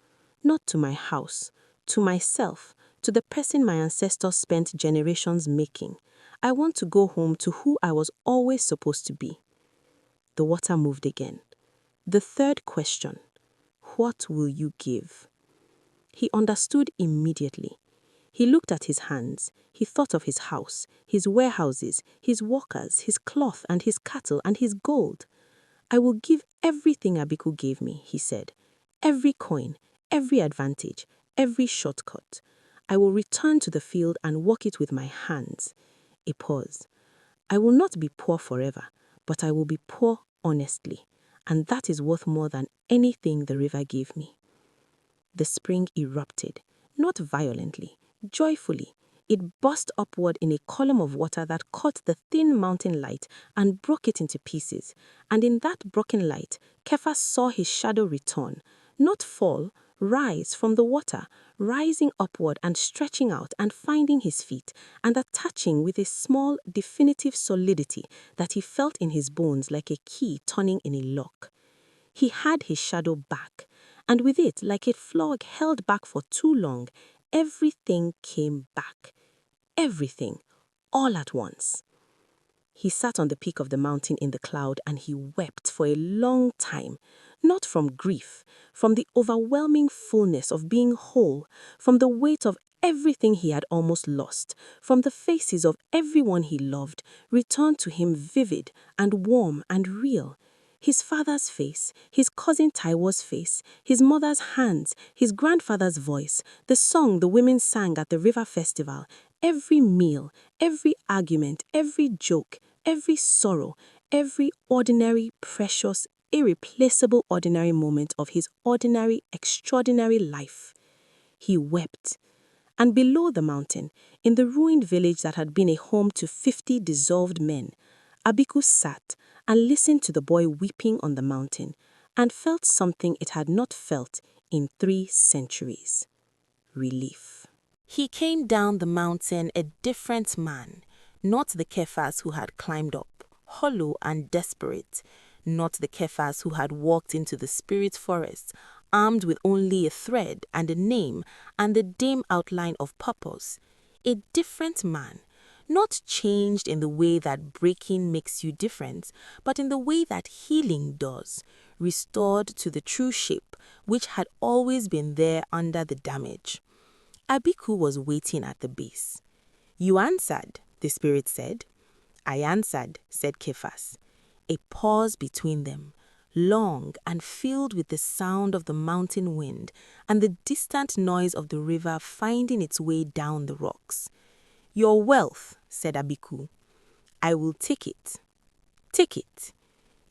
[SPEAKER 3] Not to my house, to myself, to the person my ancestors spent generations making. I want to go home to who I was always supposed to be." The water moved again. The third question, "What will you give?" He understood immediately. He looked at his hands. He thought of his house, his warehouses, his workers, his cloth and his cattle and his gold. "I will give everything Abiku gave me," he said. "Every coin, every advantage, every shortcut. I will return to the field and work it with my hands." A pause. "I will not be poor forever, but I will be poor honestly, and that is worth more than anything the river gave me." The spring erupted, not violently, joyfully. It burst upward in a column of water that caught the thin mountain light and broke it into pieces. And in that broken light, Kephas saw his shadow return, not fall, rise from the water, rising upward and stretching out and finding his feet and attaching with a small, definitive solidity that he felt in his bones like a key turning in a lock. He had his shadow back, and with it, like a flog held back for too long, everything came back. Everything, all at once. He sat on the peak of the mountain in the cloud and he wept for a long time, not from grief, from the overwhelming fullness of being whole, from the weight of everything he had almost lost, from the faces of everyone he loved, returned to him vivid and warm and real. His father's face, his cousin Taiwo's face, his mother's hands, his grandfather's voice, the song the women sang at the river festival, every meal, every argument, every joke, every sorrow, every ordinary, precious, irreplaceable ordinary moment of his ordinary, extraordinary life. He wept. And below the mountain, in the ruined village that had been a home to 50 dissolved men, Abiku sat and listened to the boy weeping on the mountain and felt something it had not felt in 3 centuries. Relief. He came down the mountain a different man, not the Kephas who had climbed up, hollow and desperate, not the Kephas who had walked into the spirit forest, armed with only a thread and a name and the dim outline of purpose. A different man, not changed in the way that breaking makes you different, but in the way that healing does, restored to the true shape which had always been there under the damage. Abiku was waiting at the base. "You answered," the spirit said. "I answered," said Kephas. A pause between them, long and filled with the sound of the mountain wind and the distant noise of the river finding its way down the rocks. "Your wealth," said Abiku. "I will take it. Take it.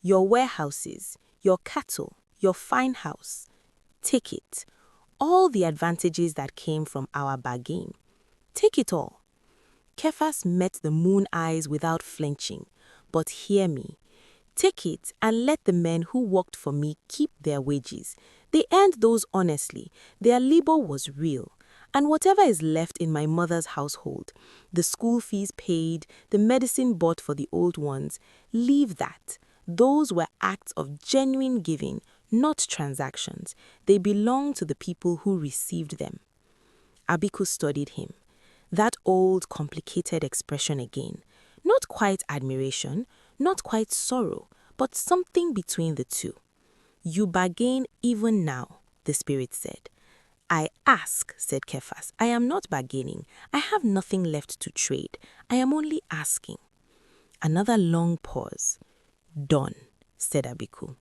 [SPEAKER 3] Your warehouses, your cattle, your fine house. Take it. All the advantages that came from our bargain. Take it all." Kephas met the moon eyes without flinching. "But hear me. Take it and let the men who worked for me keep their wages. They earned those honestly. Their labor was real. And whatever is left in my mother's household, the school fees paid, the medicine bought for the old ones, leave that. Those were acts of genuine giving, not transactions. They belong to the people who received them." Abiku studied him. That old, complicated expression again. Not quite admiration, not quite sorrow, but something between the two. "You bargain even now," the spirit said. "I ask," said Kephas. "I am not bargaining. I have nothing left to trade. I am only asking." Another long pause. "Done," said Abiku.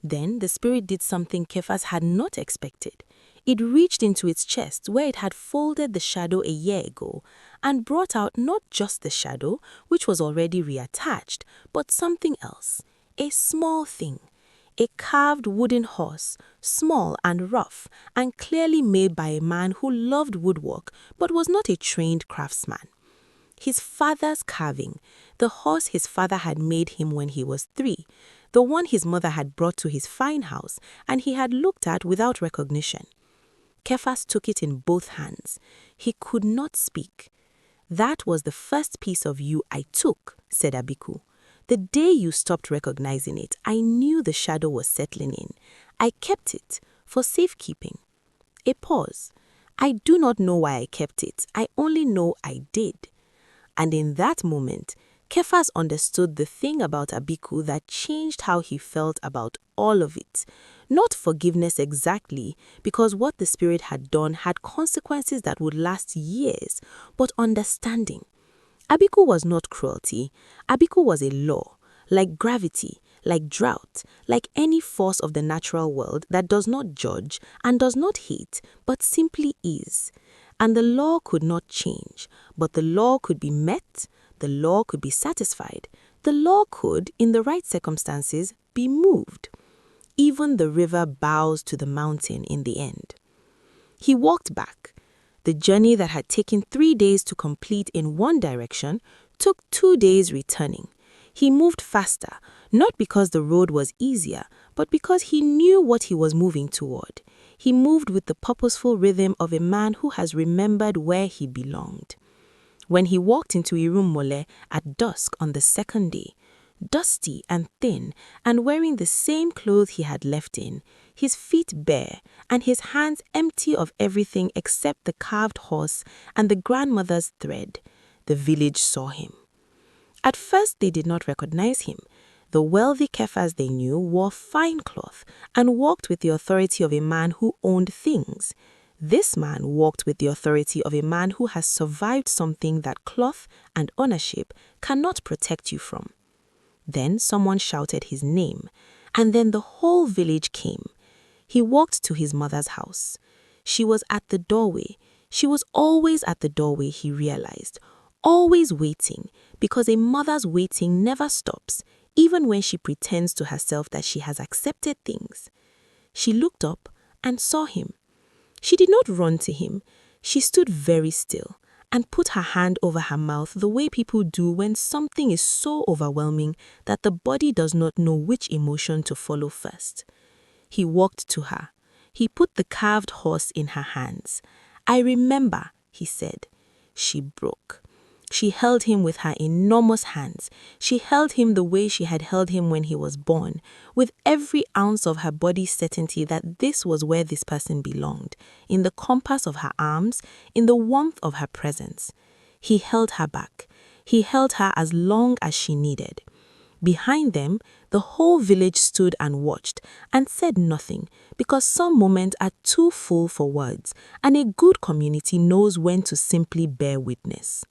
[SPEAKER 3] Then the spirit did something Kephas had not expected. It reached into its chest where it had folded the shadow a year ago and brought out not just the shadow, which was already reattached, but something else, a small thing, a carved wooden horse, small and rough and clearly made by a man who loved woodwork but was not a trained craftsman. His father's carving, the horse his father had made him when he was 3, the one his mother had brought to his fine house and he had looked at without recognition. Kephas took it in both hands. He could not speak. "That was the first piece of you I took," said Abiku. "The day you stopped recognizing it, I knew the shadow was settling in. I kept it for safekeeping." A pause. "I do not know why I kept it. I only know I did." And in that moment, Kephas understood the thing about Abiku that changed how he felt about all of it. Not forgiveness exactly, because what the spirit had done had consequences that would last years, but understanding. Abiku was not cruelty. Abiku was a law, like gravity, like drought, like any force of the natural world that does not judge and does not hate, but simply is. And the law could not change, but the law could be met, the law could be satisfied, the law could, in the right circumstances, be moved. Even the river bows to the mountain in the end. He walked back. The journey that had taken 3 days to complete in one direction took 2 days returning. He moved faster, not because the road was easier, but because he knew what he was moving toward. He moved with the purposeful rhythm of a man who has remembered where he belonged. When he walked into Irumole at dusk on the second day, dusty and thin and wearing the same clothes he had left in, his feet bare and his hands empty of everything except the carved horse and the grandmother's thread, the village saw him. At first they did not recognize him. The wealthy Kephas they knew wore fine cloth and walked with the authority of a man who owned things. This man walked with the authority of a man who has survived something that cloth and ownership cannot protect you from. Then someone shouted his name, and then the whole village came. He walked to his mother's house. She was at the doorway. She was always at the doorway, he realized, always waiting, because a mother's waiting never stops, even when she pretends to herself that she has accepted things. She looked up and saw him. She did not run to him. She stood very still and put her hand over her mouth the way people do when something is so overwhelming that the body does not know which emotion to follow first. He walked to her. He put the carved horse in her hands. "I remember," he said. She broke. She held him with her enormous hands. She held him the way she had held him when he was born, with every ounce of her body's certainty that this was where this person belonged, in the compass of her arms, in the warmth of her presence. He held her back. He held her as long as she needed. Behind them, the whole village stood and watched and said nothing, because some moments are too full for words, and a good community knows when to simply bear witness.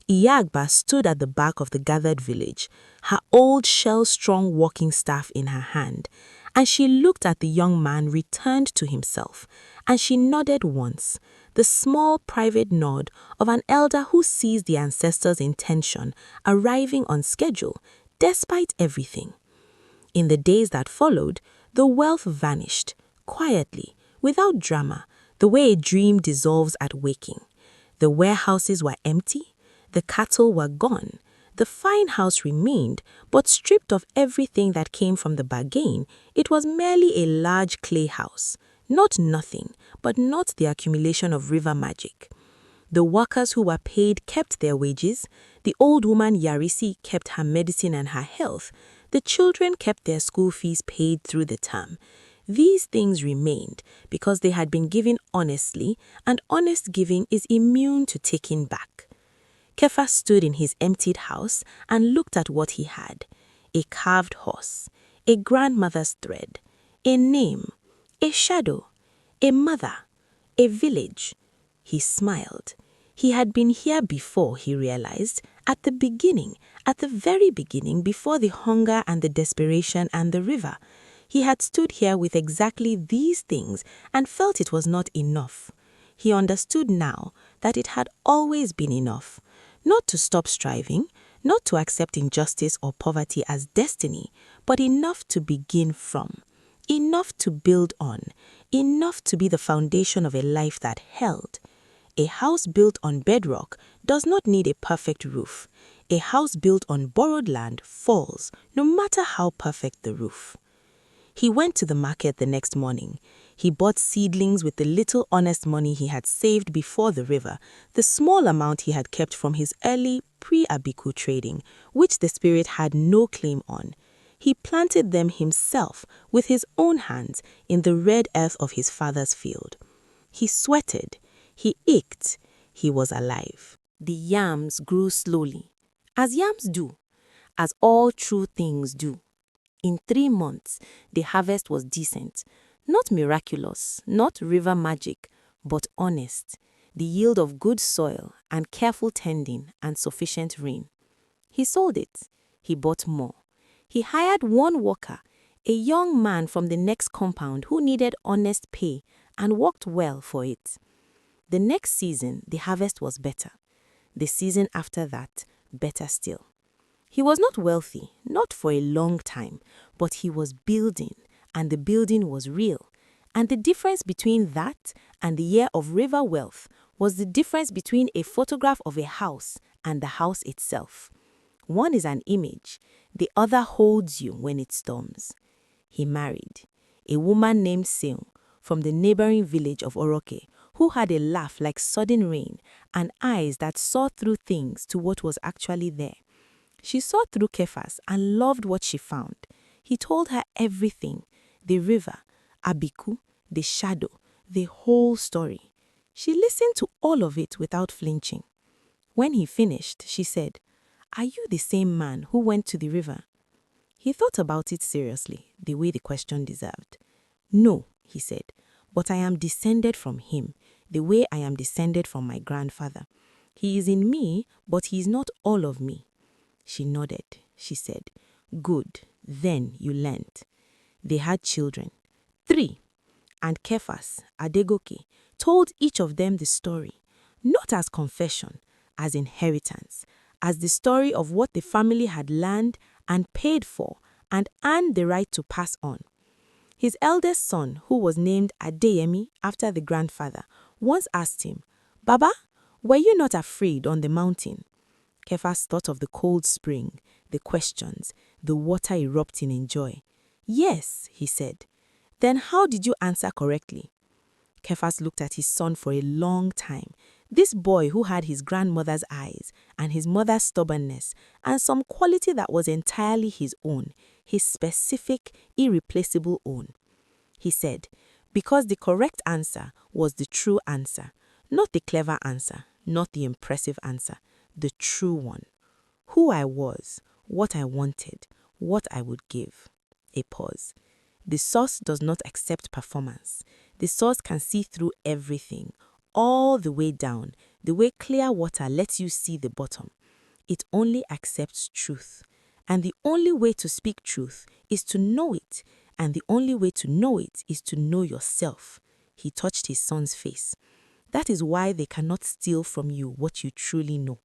[SPEAKER 3] Iyagba stood at the back of the gathered village, her old shell-strong walking staff in her hand, and she looked at the young man returned to himself, and she nodded once, the small private nod of an elder who sees the ancestors' intention arriving on schedule, despite everything. In the days that followed, the wealth vanished, quietly, without drama, the way a dream dissolves at waking. The warehouses were empty. The cattle were gone. The fine house remained, but stripped of everything that came from the bargain, it was merely a large clay house. Not nothing, but not the accumulation of river magic. The workers who were paid kept their wages. The old woman Yarisi kept her medicine and her health. The children kept their school fees paid through the term. These things remained because they had been given honestly, and honest giving is immune to taking back. Kepha stood in his emptied house and looked at what he had: a carved horse, a grandmother's thread, a name, a shadow, a mother, a village. He smiled. He had been here before, he realized, at the beginning, at the very beginning, before the hunger and the desperation and the river. He had stood here with exactly these things and felt it was not enough. He understood now that it had always been enough. Not to stop striving, not to accept injustice or poverty as destiny, but enough to begin from, enough to build on, enough to be the foundation of a life that held. A house built on bedrock does not need a perfect roof. A house built on borrowed land falls, no matter how perfect the roof. He went to the market the next morning. He bought seedlings with the little honest money he had saved before the river, the small amount he had kept from his early pre-Abiku trading, which the spirit had no claim on. He planted them himself with his own hands in the red earth of his father's field. He sweated. He ached. He was alive. The yams grew slowly, as yams do, as all true things do. In 3 months, the harvest was decent. Not miraculous, not river magic, but honest. The yield of good soil and careful tending and sufficient rain. He sold it. He bought more. He hired one worker, a young man from the next compound who needed honest pay and worked well for it. The next season, the harvest was better. The season after that, better still. He was not wealthy, not for a long time, but he was building, and the building was real. And the difference between that and the year of river wealth was the difference between a photograph of a house and the house itself. One is an image, the other holds you when it storms. He married a woman named Seung from the neighboring village of Oroke, who had a laugh like sudden rain and eyes that saw through things to what was actually there. She saw through Kephas and loved what she found. He told her everything, the river, Abiku, the shadow, the whole story. She listened to all of it without flinching. When he finished, she said, Are you the same man who went to the river? He thought about it seriously, the way the question deserved. No, he said, but I am descended from him, the way I am descended from my grandfather. He is in me, but he is not all of me. She nodded. She said, good, then you learnt. They had children. 3. And Kephas, Adegoke, told each of them the story, not as confession, as inheritance, as the story of what the family had learned and paid for and earned the right to pass on. His eldest son, who was named Adeyemi after the grandfather, once asked him, Baba, were you not afraid on the mountain? Kephas thought of the cold spring, the questions, the water erupting in joy. Yes, he said. Then how did you answer correctly? Kephas looked at his son for a long time. This boy who had his grandmother's eyes and his mother's stubbornness and some quality that was entirely his own, his specific, irreplaceable own. He said, because the correct answer was the true answer, not the clever answer, not the impressive answer, the true one. Who I was, what I wanted, what I would give. A pause. The source does not accept performance. The source can see through everything, all the way down, the way clear water lets you see the bottom. It only accepts truth. And the only way to speak truth is to know it. And the only way to know it is to know yourself. He touched his son's face. That is why they cannot steal from you what you truly know.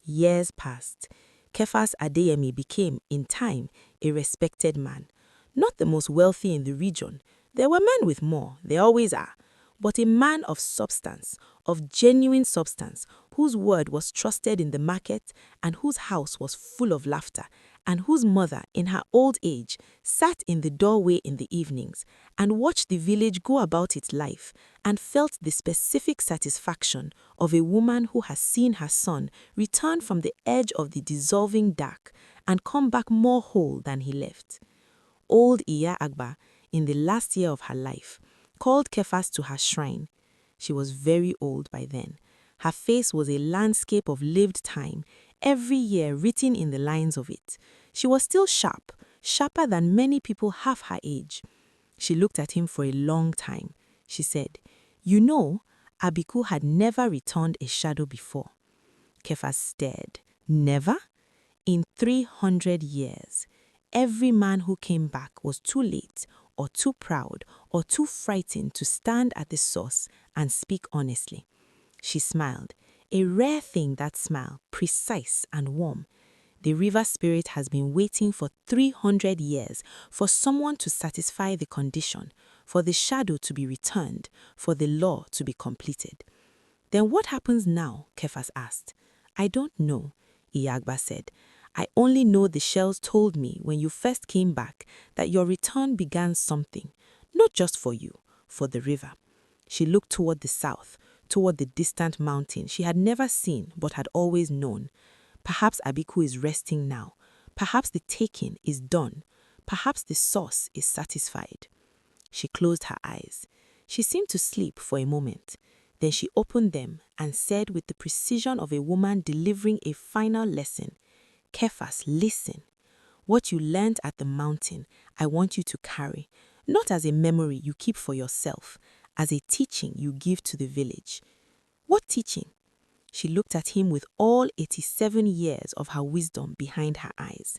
[SPEAKER 3] Years passed. Kephas Adeyemi became, in time, a respected man. Not the most wealthy in the region. There were men with more, there always are. But a man of substance, of genuine substance, whose word was trusted in the market and whose house was full of laughter, and whose mother, in her old age, sat in the doorway in the evenings and watched the village go about its life and felt the specific satisfaction of a woman who has seen her son return from the edge of the dissolving dark and come back more whole than he left. Old Iya Agba, in the last year of her life, called Kephas to her shrine. She was very old by then. Her face was a landscape of lived time, every year written in the lines of it. She was still sharp, sharper than many people half her age. She looked at him for a long time. She said, you know, Abiku had never returned a shadow before. Kephas stared. Never? In 300 years. Every man who came back was too late, or too proud, or too frightened to stand at the source and speak honestly. She smiled, a rare thing, that smile, precise and warm. The river spirit has been waiting for 300 years for someone to satisfy the condition, for the shadow to be returned, for the law to be completed. Then what happens now? Kephas asked. I don't know, Iyagba said. I only know the shells told me when you first came back that your return began something, not just for you, for the river. She looked toward the south, toward the distant mountain she had never seen but had always known. Perhaps Abiku is resting now. Perhaps the taking is done. Perhaps the source is satisfied. She closed her eyes. She seemed to sleep for a moment. Then she opened them and said with the precision of a woman delivering a final lesson, Kephas, listen. What you learned at the mountain, I want you to carry, not as a memory you keep for yourself, as a teaching you give to the village. What teaching? She looked at him with all 87 years of her wisdom behind her eyes.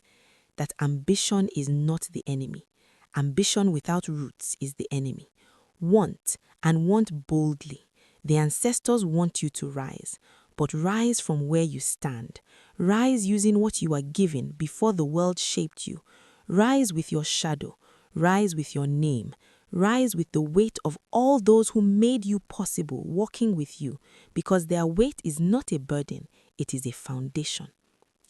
[SPEAKER 3] That ambition is not the enemy. Ambition without roots is the enemy. Want, and want boldly. The ancestors want you to rise, but rise from where you stand. Rise using what you are given before the world shaped you. Rise with your shadow. Rise with your name. Rise with the weight of all those who made you possible walking with you, because their weight is not a burden, it is a foundation.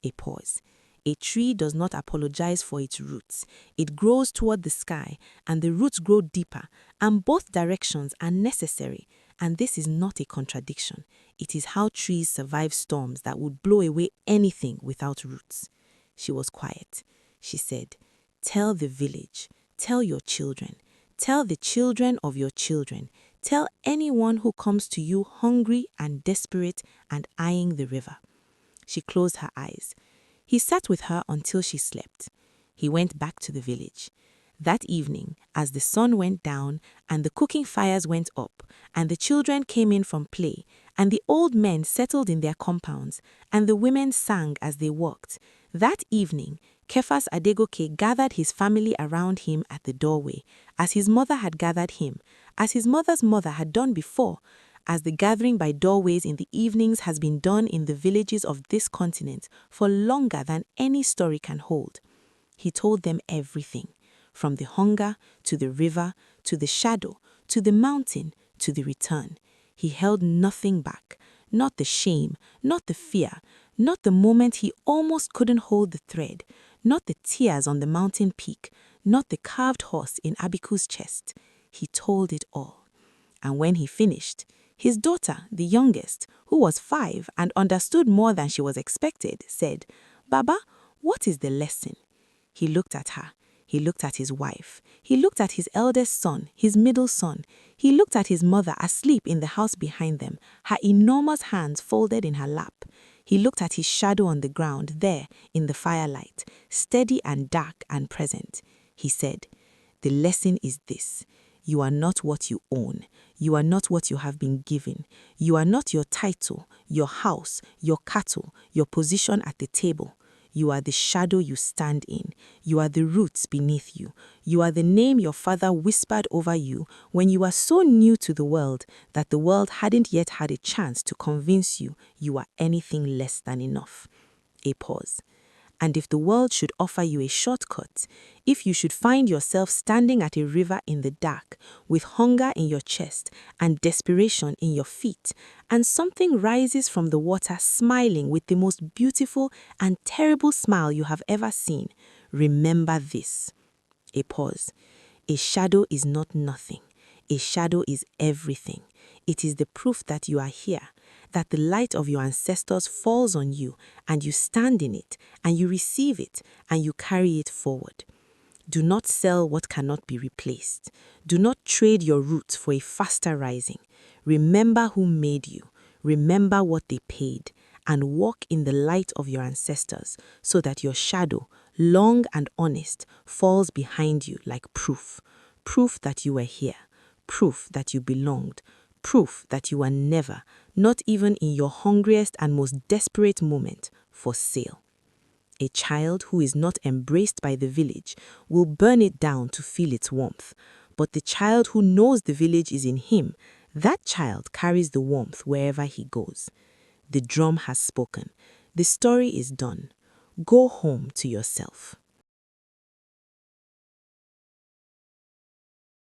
[SPEAKER 3] A pause. A tree does not apologize for its roots. It grows toward the sky, and the roots grow deeper, and both directions are necessary. And this is not a contradiction. It is how trees survive storms that would blow away anything without roots. She was quiet. She said, tell the village, tell your children, tell the children of your children, tell anyone who comes to you hungry and desperate and eyeing the river. She closed her eyes. He sat with her until she slept. He went back to the village. That evening, as the sun went down and the cooking fires went up, and the children came in from play, and the old men settled in their compounds, and the women sang as they walked, that evening, Kephas Adegoke gathered his family around him at the doorway, as his mother had gathered him, as his mother's mother had done before, as the gathering by doorways in the evenings has been done in the villages of this continent for longer than any story can hold. He told them everything, from the hunger, to the river, to the shadow, to the mountain, to the return. He held nothing back, not the shame, not the fear, not the moment he almost couldn't hold the thread, not the tears on the mountain peak, not the carved horse in Abiku's chest. He told it all. And when he finished, his daughter, the youngest, who was 5 and understood more than she was expected, said, "Baba, what is the lesson?" He looked at her. He looked at his wife. He looked at his eldest son, his middle son. He looked at his mother asleep in the house behind them, her enormous hands folded in her lap. He looked at his shadow on the ground there in the firelight, steady and dark and present. He said, "The lesson is this. You are not what you own. You are not what you have been given. You are not your title, your house, your cattle, your position at the table. You are the shadow you stand in. You are the roots beneath you. You are the name your father whispered over you when you were so new to the world that the world hadn't yet had a chance to convince you you are anything less than enough." A pause. And if the world should offer you a shortcut, if you should find yourself standing at a river in the dark, with hunger in your chest and desperation in your feet, and something rises from the water smiling with the most beautiful and terrible smile you have ever seen, remember this. A pause. A shadow is not nothing. A shadow is everything. It is the proof that you are here, that the light of your ancestors falls on you, and you stand in it, and you receive it, and you carry it forward. Do not sell what cannot be replaced. Do not trade your roots for a faster rising. Remember who made you. Remember what they paid, and walk in the light of your ancestors, so that your shadow, long and honest, falls behind you like proof. Proof that you were here. Proof that you belonged. Proof that you were never, not even in your hungriest and most desperate moment, for sale. A child who is not embraced by the village will burn it down to feel its warmth. But the child who knows the village is in him, that child carries the warmth wherever he goes. The drum has spoken. The story is done. Go home to yourself.